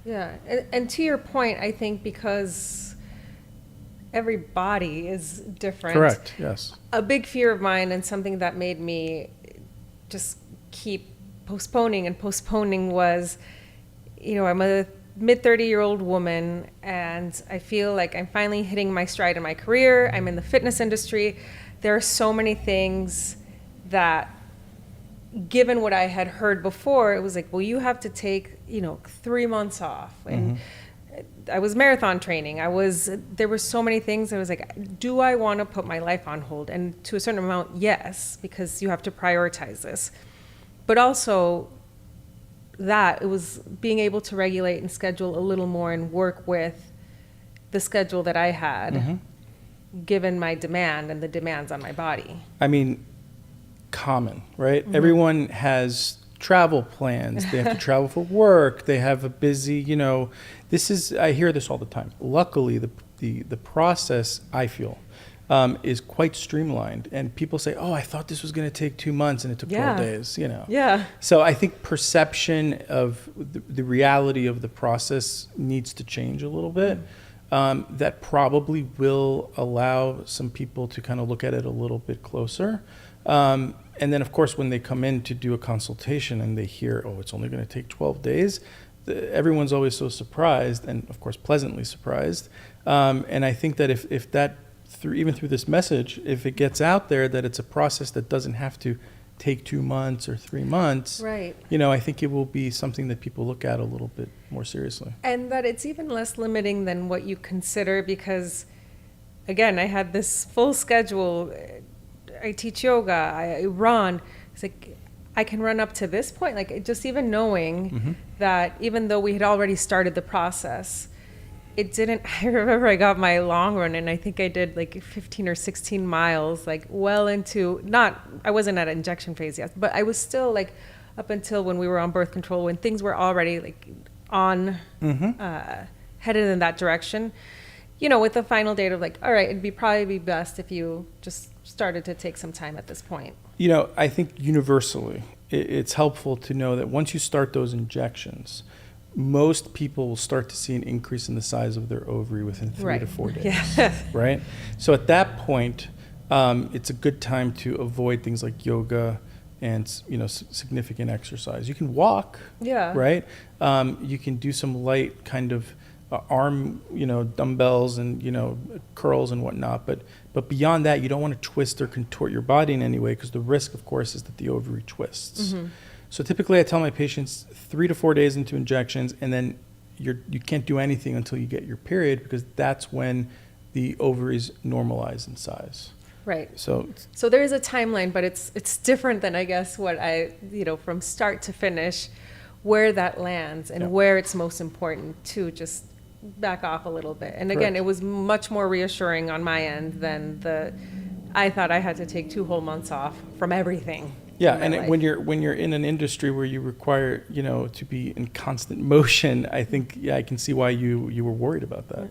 Yeah. And to your point, I think because every body is different. Correct, yes. A big fear of mine and something that made me just keep postponing and postponing was, I'm a mid 30-year-old woman and I feel like I'm finally hitting my stride in my career. I'm in the fitness industry. There are so many things that, given what I had heard before, it was like, well, you have to take, 3 months off. And I was marathon training. There were so many things. I was like, do I want to put my life on hold? And to a certain amount, yes, because you have to prioritize this. But also that it was being able to regulate and schedule a little more and work with the schedule that I had, given my demand and the demands on my body. I mean, common, right? Everyone has travel plans. They have to travel for work. They have a busy, I hear this all the time. Luckily, the process, I feel, is quite streamlined. And people say, oh, I thought this was going to take 2 months and it took 12 days, Yeah. So I think perception of the reality of the process needs to change a little bit. That probably will allow some people to kind of look at it a little bit closer. And then, of course, when they come in to do a consultation and they hear, oh, it's only going to take 12 days, everyone's always so surprised and, of course, pleasantly surprised. And I think that if that, even through this message, if it gets out there that it's a process that doesn't have to take 2 months or 3 months, right. I think it will be something that people look at a little bit more seriously. And that it's even less limiting than what you consider because, again, I had this full schedule. I teach yoga, I run. It's like, I can run up to this point. Like, just even knowing that even though we had already started the process, it didn't, I remember I got my long run and I think I did like 15 or 16 miles, like well into, I wasn't at injection phase yet, but I was still like up until when we were on birth control, when things were already like on, headed in that direction, with the final date of like, all right, it'd probably be best if you just started to take some time at this point. I think universally, it's helpful to know that once you start those injections, most people will start to see an increase in the size of their ovary within 3 to 4 days, right? So at that point, it's a good time to avoid things like yoga and, significant exercise. You can walk, right? You can do some light kind of arm, dumbbells and, curls and whatnot. But beyond that, you don't want to twist or contort your body in any way because the risk, of course, is that the ovary twists. So typically I tell my patients 3 to 4 days into injections, and then you can't do anything until you get your period because that's when the ovaries normalize in size. Right. So there is a timeline, but it's different than, I guess, what from start to finish, where that lands and where it's most important to just back off a little bit. And again, Correct. It was much more reassuring on my end than I thought I had to take 2 whole months off from everything. Yeah, and when you're in an industry where you require, to be in constant motion, I think, I can see why you were worried about that.